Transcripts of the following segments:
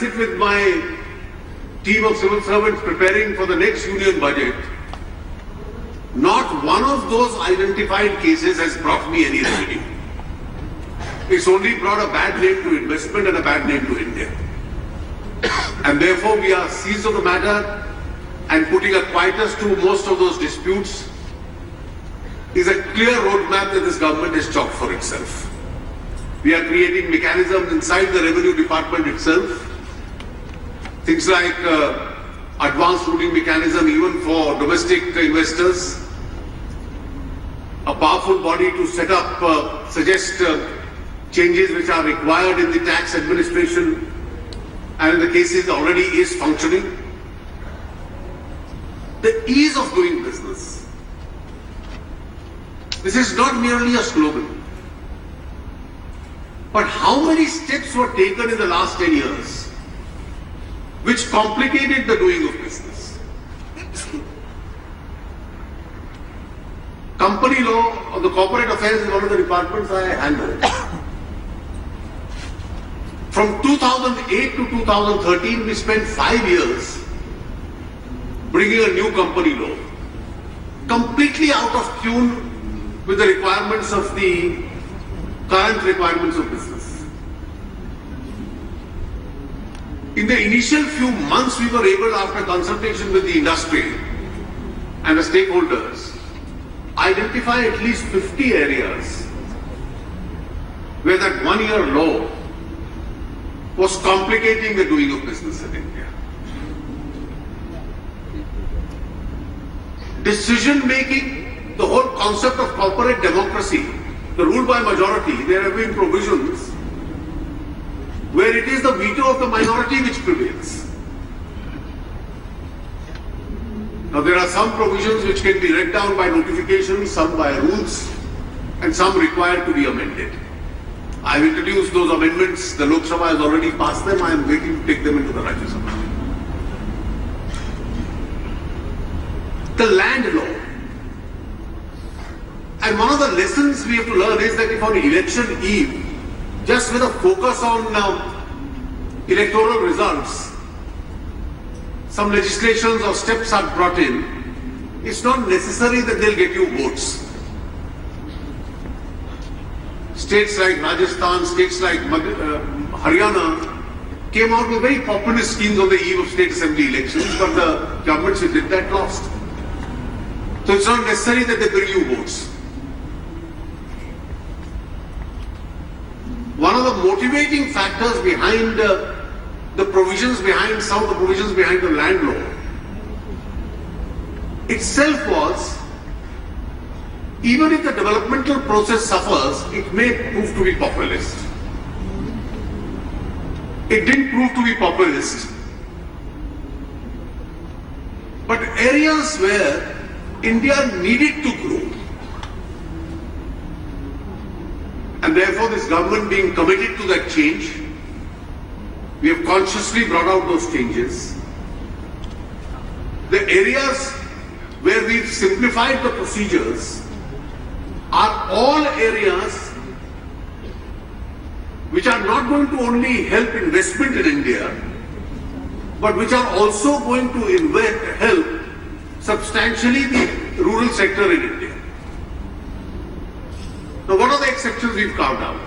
sit with my team of civil servants preparing for the next union budget, not one of those identified cases has brought me any revenue. It's only brought a bad name to investment and a bad name to India. And therefore we are seized of the matter and putting a quietus to most of those disputes is a clear roadmap that this government has chalked for itself. We are creating mechanisms inside the revenue department itself. Things like advanced routing mechanism even for domestic investors. A powerful body to set up, suggest changes which are required in the tax administration, and in the cases already is functioning. The ease of doing business. This is not merely a slogan. But how many steps were taken in the last 10 years which complicated the doing of business? Company law or the corporate affairs is one of the departments I handle. From 2008 to 2013, we spent 5 years bringing a new company law, completely out of tune with the requirements of the current requirements of business. In the initial few months, we were able, after consultation with the industry and the stakeholders, identify at least 50 areas where that one-year law was complicating the doing of business in India. Decision making, the whole concept of corporate democracy, the rule by majority, there have been provisions where it is the veto of the minority which prevails. Now there are some provisions which can be read down by notification, some by rules, and some required to be amended. I have introduced those amendments, the Lok Sabha has already passed them, I am waiting to take them into the Rajya Sabha. The land law. And one of the lessons we have to learn is that if on election eve, just with a focus on electoral results, some legislations or steps are brought in, it's not necessary that they'll get you votes. States like Rajasthan, states like Haryana came out with very populist schemes on the eve of state assembly elections, but the governments who did that lost. So it's not necessary that they bring you votes. One of the motivating factors behind the provisions behind, some of the provisions behind the land law itself was, even if the developmental process suffers, it may prove to be populist. It didn't prove to be populist. But areas where India needed to grow, and therefore this government being committed to that change, we have consciously brought out those changes. The areas where we've simplified the procedures are all areas which are not going to only help investment in India, but which are also going to help substantially the rural sector in India. Now, what are the exceptions we've carved out?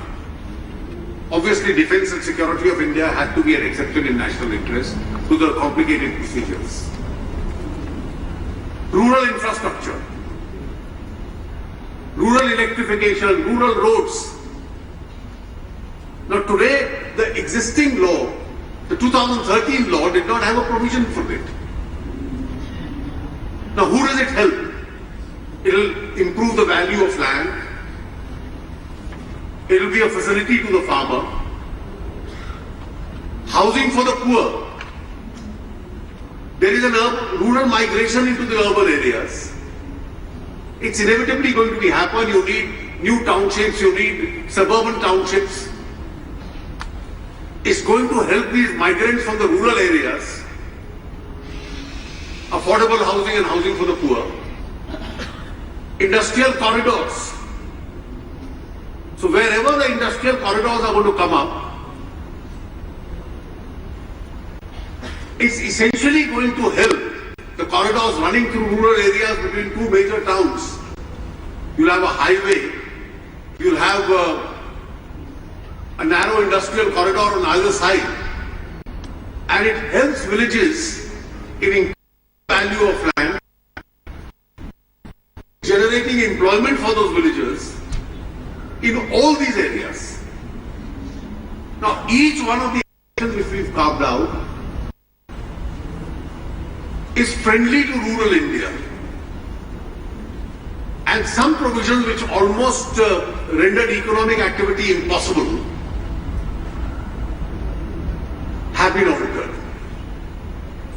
Obviously, defense and security of India had to be an exception in national interest to the complicated procedures. Rural infrastructure, rural electrification, rural roads. Now, today, the existing law, the 2013 law, did not have a provision for it. Now, who does it help? It will improve the value of land. It will be a facility to the farmer. Housing for the poor. There is a rural migration into the urban areas. It's inevitably going to be happen. You need new townships, you need suburban townships. It's going to help these migrants from the rural areas. Affordable housing and housing for the poor. Industrial corridors. So wherever the industrial corridors are going to come up, is essentially going to help the corridors running through rural areas between two major towns. You'll have a highway, you'll have a narrow industrial corridor on either side, and it helps villages in increasing value of land, generating employment for those villagers in all these areas. Now, each one of the actions which we've carved out is friendly to rural India. And some provisions which almost rendered economic activity impossible have been altered.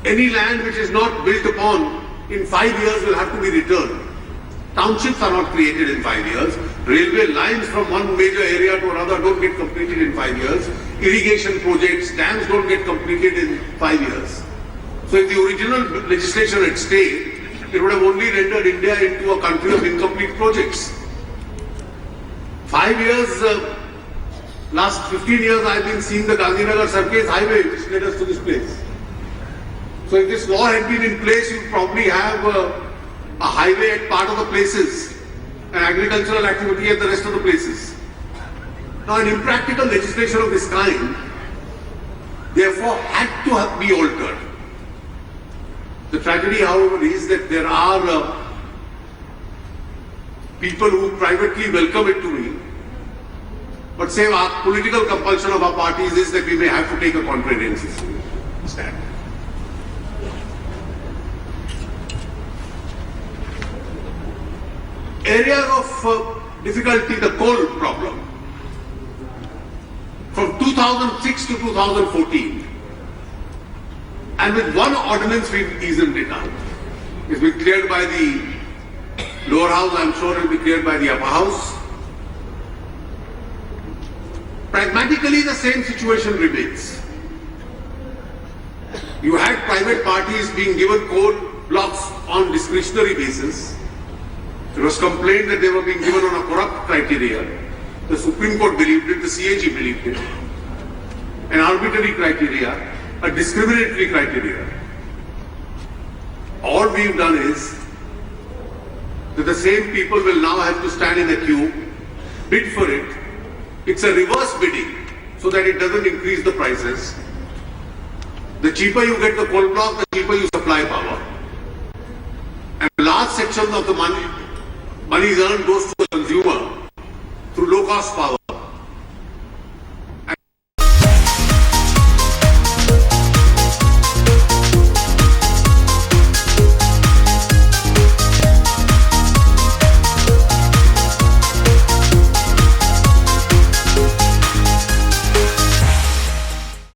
Any land which is not built upon in 5 years will have to be returned. Townships are not created in 5 years. Railway lines from one major area to another don't get completed in 5 years. Irrigation projects, dams don't get completed in 5 years. So if the original legislation had stayed, it would have only rendered India into a country of incomplete projects. 5 years, last 15 years I've been seeing the Gandhinagar Surface Highway which led us to this place. So if this law had been in place, you'd probably have a highway at part of the places and agricultural activity at the rest of the places. Now an impractical legislation of this kind therefore had to be altered. The tragedy, however, is that there are people who privately welcome it to me, but say our political compulsion of our parties is that we may have to take a contrarian stand. Areas of difficulty, the coal problem. From 2006 to 2014, and with one ordinance we've eased it out. It's been cleared by the lower house, I'm sure it will be cleared by the upper house. Pragmatically, the same situation remains. You had private parties being given coal blocks on discretionary basis. It was complained that they were being given on a corrupt criteria. The Supreme Court believed it, the CAG believed it. An arbitrary criteria, a discriminatory criteria. All we've done is that the same people will now have to stand in a queue, bid for it. It's a reverse bidding so that it doesn't increase the prices. The cheaper you get the coal block, the cheaper you supply power. And large sections of the money is earned goes to the consumer through low cost power.